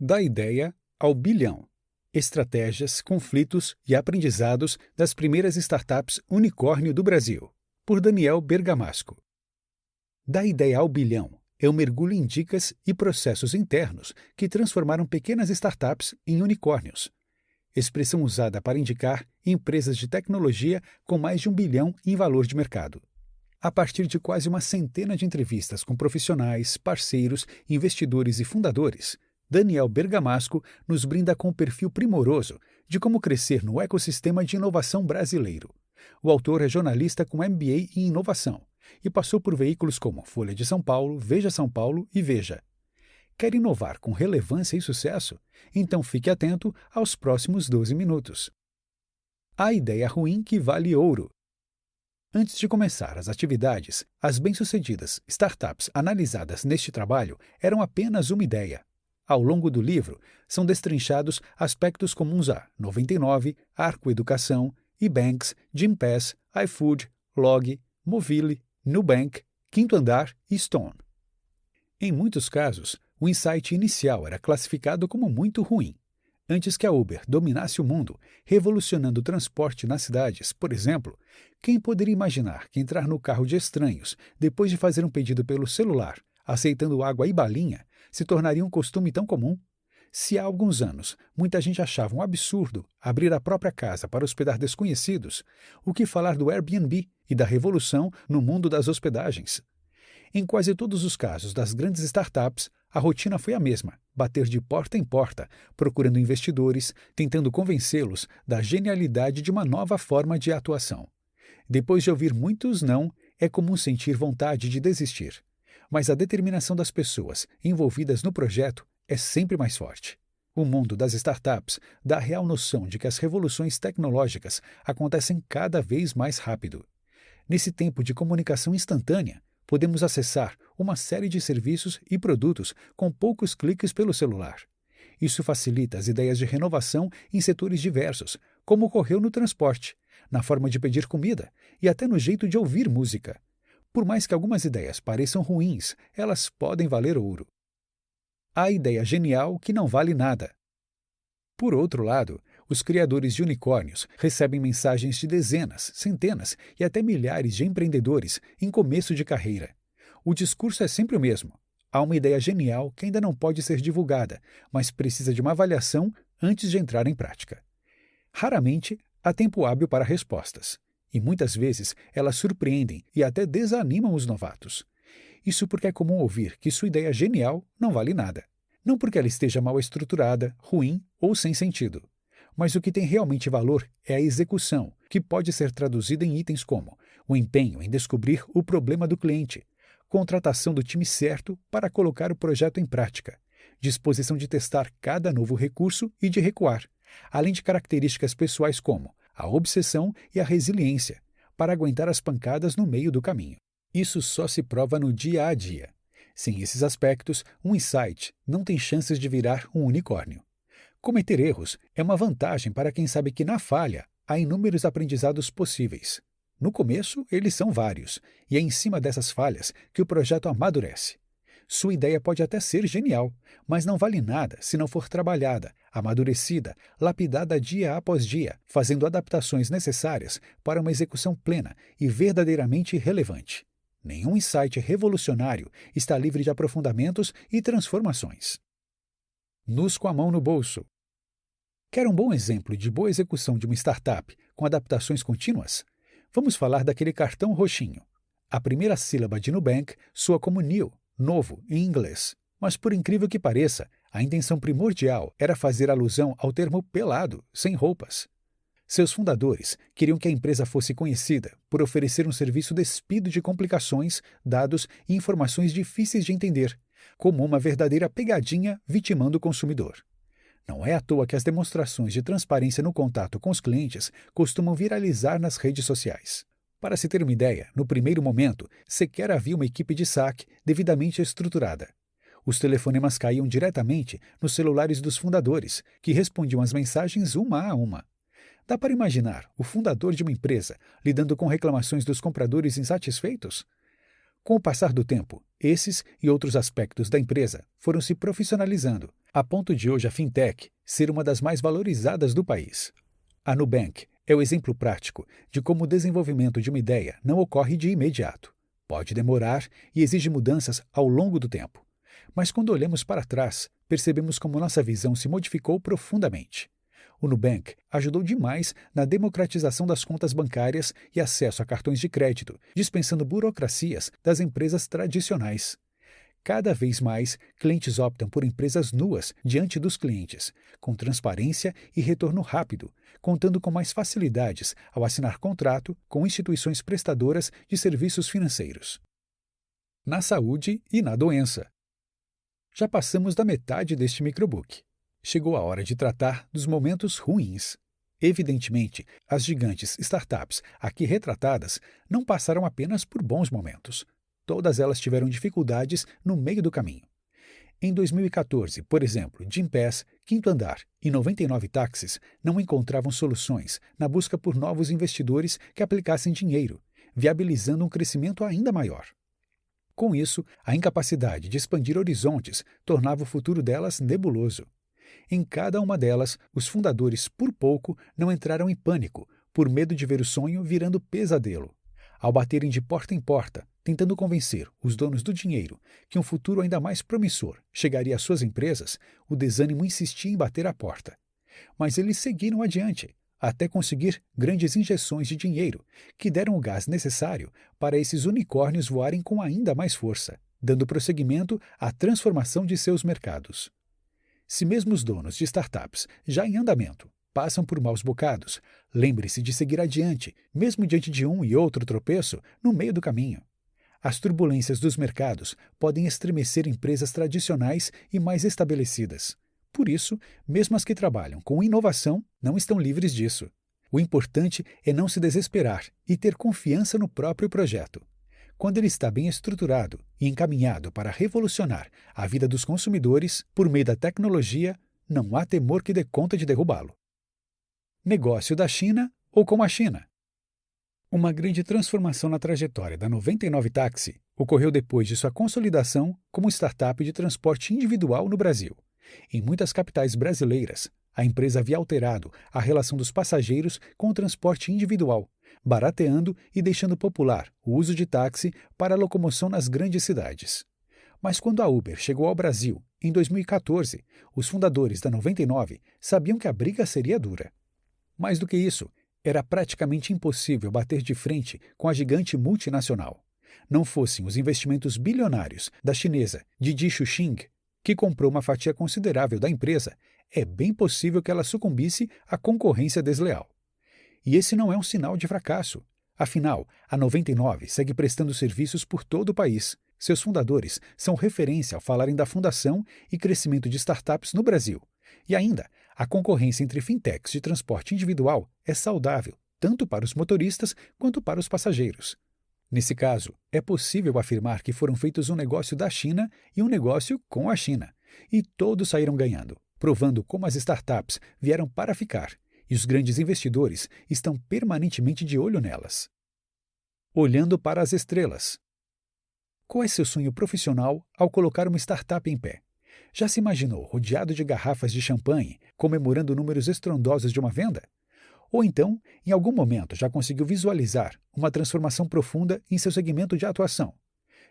Da ideia ao bilhão. Estratégias, conflitos e aprendizados das primeiras startups unicórnio do Brasil. Por Daniel Bergamasco. Da ideia ao bilhão é um mergulho em dicas e processos internos que transformaram pequenas startups em unicórnios. Expressão usada para indicar empresas de tecnologia com mais de 1 bilhão em valor de mercado. A partir de quase uma centena de entrevistas com profissionais, parceiros, investidores e fundadores, Daniel Bergamasco nos brinda com um perfil primoroso de como crescer no ecossistema de inovação brasileiro. O autor é jornalista com MBA em inovação e passou por veículos como Folha de São Paulo, Veja São Paulo e Veja. Quer inovar com relevância e sucesso? Então fique atento aos próximos 12 minutos. A ideia ruim que vale ouro. Antes de começar as atividades, as bem-sucedidas startups analisadas neste trabalho eram apenas uma ideia. Ao longo do livro, são destrinchados aspectos comuns a 99, Arco Educação, eBanks, Gympass, iFood, Log, Movile, Nubank, Quinto Andar e Stone. Em muitos casos, o insight inicial era classificado como muito ruim. Antes que a Uber dominasse o mundo, revolucionando o transporte nas cidades, por exemplo, quem poderia imaginar que entrar no carro de estranhos, depois de fazer um pedido pelo celular, aceitando água e balinha, se tornaria um costume tão comum? Se há alguns anos muita gente achava um absurdo abrir a própria casa para hospedar desconhecidos, o que falar do Airbnb e da revolução no mundo das hospedagens? Em quase todos os casos das grandes startups, a rotina foi a mesma: bater de porta em porta, procurando investidores, tentando convencê-los da genialidade de uma nova forma de atuação. Depois de ouvir muitos não, é comum sentir vontade de desistir. Mas a determinação das pessoas envolvidas no projeto é sempre mais forte. O mundo das startups dá a real noção de que as revoluções tecnológicas acontecem cada vez mais rápido. Nesse tempo de comunicação instantânea, podemos acessar uma série de serviços e produtos com poucos cliques pelo celular. Isso facilita as ideias de renovação em setores diversos, como ocorreu no transporte, na forma de pedir comida e até no jeito de ouvir música. Por mais que algumas ideias pareçam ruins, elas podem valer ouro. A ideia genial que não vale nada. Por outro lado, os criadores de unicórnios recebem mensagens de dezenas, centenas e até milhares de empreendedores em começo de carreira. O discurso é sempre o mesmo. Há uma ideia genial que ainda não pode ser divulgada, mas precisa de uma avaliação antes de entrar em prática. Raramente há tempo hábil para respostas. E muitas vezes elas surpreendem e até desanimam os novatos. Isso porque é comum ouvir que sua ideia genial não vale nada. Não porque ela esteja mal estruturada, ruim ou sem sentido. Mas o que tem realmente valor é a execução, que pode ser traduzida em itens como o empenho em descobrir o problema do cliente, contratação do time certo para colocar o projeto em prática, disposição de testar cada novo recurso e de recuar, além de características pessoais como a obsessão e a resiliência, para aguentar as pancadas no meio do caminho. Isso só se prova no dia a dia. Sem esses aspectos, um insight não tem chances de virar um unicórnio. Cometer erros é uma vantagem para quem sabe que na falha há inúmeros aprendizados possíveis. No começo, eles são vários, e é em cima dessas falhas que o projeto amadurece. Sua ideia pode até ser genial, mas não vale nada se não for trabalhada, amadurecida, lapidada dia após dia, fazendo adaptações necessárias para uma execução plena e verdadeiramente relevante. Nenhum insight revolucionário está livre de aprofundamentos e transformações. Nos com a mão no bolso. Quer um bom exemplo de boa execução de uma startup com adaptações contínuas? Vamos falar daquele cartão roxinho. A primeira sílaba de Nubank soa como new, novo, em inglês. Mas por incrível que pareça, a intenção primordial era fazer alusão ao termo pelado, sem roupas. Seus fundadores queriam que a empresa fosse conhecida por oferecer um serviço despido de complicações, dados e informações difíceis de entender, como uma verdadeira pegadinha vitimando o consumidor. Não é à toa que as demonstrações de transparência no contato com os clientes costumam viralizar nas redes sociais. Para se ter uma ideia, no primeiro momento, sequer havia uma equipe de saque devidamente estruturada. Os telefonemas caíam diretamente nos celulares dos fundadores, que respondiam às mensagens uma a uma. Dá para imaginar o fundador de uma empresa lidando com reclamações dos compradores insatisfeitos? Com o passar do tempo, esses e outros aspectos da empresa foram se profissionalizando, a ponto de hoje a fintech ser uma das mais valorizadas do país. A Nubank é o exemplo prático de como o desenvolvimento de uma ideia não ocorre de imediato. Pode demorar e exige mudanças ao longo do tempo. Mas quando olhamos para trás, percebemos como nossa visão se modificou profundamente. O Nubank ajudou demais na democratização das contas bancárias e acesso a cartões de crédito, dispensando burocracias das empresas tradicionais. Cada vez mais, clientes optam por empresas nuas diante dos clientes, com transparência e retorno rápido, contando com mais facilidades ao assinar contrato com instituições prestadoras de serviços financeiros. Na saúde e na doença. Já passamos da metade deste microbook. Chegou a hora de tratar dos momentos ruins. Evidentemente, as gigantes startups aqui retratadas não passaram apenas por bons momentos. Todas elas tiveram dificuldades no meio do caminho. Em 2014, por exemplo, Gympass, Quinto Andar e 99 Táxis não encontravam soluções na busca por novos investidores que aplicassem dinheiro, viabilizando um crescimento ainda maior. Com isso, a incapacidade de expandir horizontes tornava o futuro delas nebuloso. Em cada uma delas, os fundadores, por pouco, não entraram em pânico, por medo de ver o sonho virando pesadelo. Ao baterem de porta em porta, tentando convencer os donos do dinheiro que um futuro ainda mais promissor chegaria às suas empresas, o desânimo insistia em bater à porta. Mas eles seguiram adiante, até conseguir grandes injeções de dinheiro, que deram o gás necessário para esses unicórnios voarem com ainda mais força, dando prosseguimento à transformação de seus mercados. Se mesmo os donos de startups já em andamento passam por maus bocados, lembre-se de seguir adiante, mesmo diante de um e outro tropeço no meio do caminho. As turbulências dos mercados podem estremecer empresas tradicionais e mais estabelecidas. Por isso, mesmo as que trabalham com inovação não estão livres disso. O importante é não se desesperar e ter confiança no próprio projeto. Quando ele está bem estruturado e encaminhado para revolucionar a vida dos consumidores por meio da tecnologia, não há temor que dê conta de derrubá-lo. Negócio da China ou com a China? Uma grande transformação na trajetória da 99 Táxi ocorreu depois de sua consolidação como startup de transporte individual no Brasil. Em muitas capitais brasileiras, a empresa havia alterado a relação dos passageiros com o transporte individual, barateando e deixando popular o uso de táxi para a locomoção nas grandes cidades. Mas quando a Uber chegou ao Brasil, em 2014, os fundadores da 99 sabiam que a briga seria dura. Mais do que isso, era praticamente impossível bater de frente com a gigante multinacional. Não fossem os investimentos bilionários da chinesa Didi Chuxing, que comprou uma fatia considerável da empresa, é bem possível que ela sucumbisse à concorrência desleal. E esse não é um sinal de fracasso. Afinal, a 99 segue prestando serviços por todo o país. Seus fundadores são referência ao falarem da fundação e crescimento de startups no Brasil. E ainda, a concorrência entre fintechs de transporte individual é saudável, tanto para os motoristas quanto para os passageiros. Nesse caso, é possível afirmar que foram feitos um negócio da China e um negócio com a China. E todos saíram ganhando, provando como as startups vieram para ficar. E os grandes investidores estão permanentemente de olho nelas. Olhando para as estrelas. Qual é seu sonho profissional ao colocar uma startup em pé? Já se imaginou rodeado de garrafas de champanhe, comemorando números estrondosos de uma venda? Ou então, em algum momento, já conseguiu visualizar uma transformação profunda em seu segmento de atuação?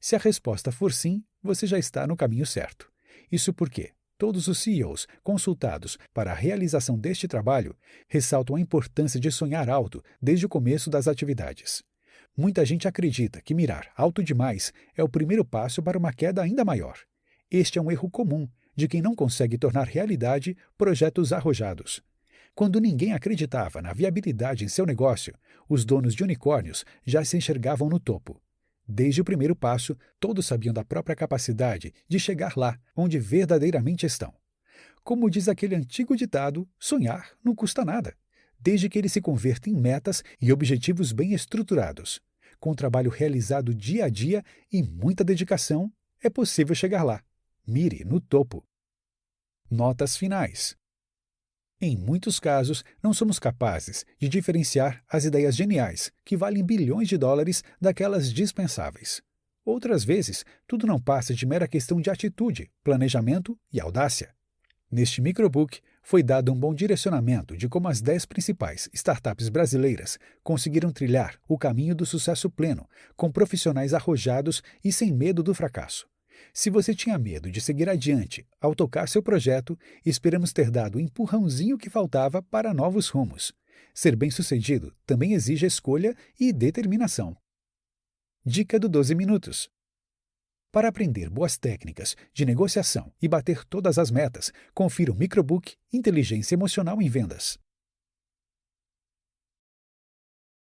Se a resposta for sim, você já está no caminho certo. Isso porque todos os CEOs consultados para a realização deste trabalho ressaltam a importância de sonhar alto desde o começo das atividades. Muita gente acredita que mirar alto demais é o primeiro passo para uma queda ainda maior. Este é um erro comum de quem não consegue tornar realidade projetos arrojados. Quando ninguém acreditava na viabilidade em seu negócio, os donos de unicórnios já se enxergavam no topo. Desde o primeiro passo, todos sabiam da própria capacidade de chegar lá onde verdadeiramente estão. Como diz aquele antigo ditado, sonhar não custa nada, desde que ele se converta em metas e objetivos bem estruturados. Com trabalho realizado dia a dia e muita dedicação, é possível chegar lá. Mire no topo. Notas finais. Em muitos casos, não somos capazes de diferenciar as ideias geniais, que valem bilhões de dólares, daquelas dispensáveis. Outras vezes, tudo não passa de mera questão de atitude, planejamento e audácia. Neste microbook, foi dado um bom direcionamento de como as 10 principais startups brasileiras conseguiram trilhar o caminho do sucesso pleno, com profissionais arrojados e sem medo do fracasso. Se você tinha medo de seguir adiante ao tocar seu projeto, esperamos ter dado o empurrãozinho que faltava para novos rumos. Ser bem-sucedido também exige escolha e determinação. Dica do 12 minutos. Para aprender boas técnicas de negociação e bater todas as metas, confira o microbook Inteligência Emocional em Vendas.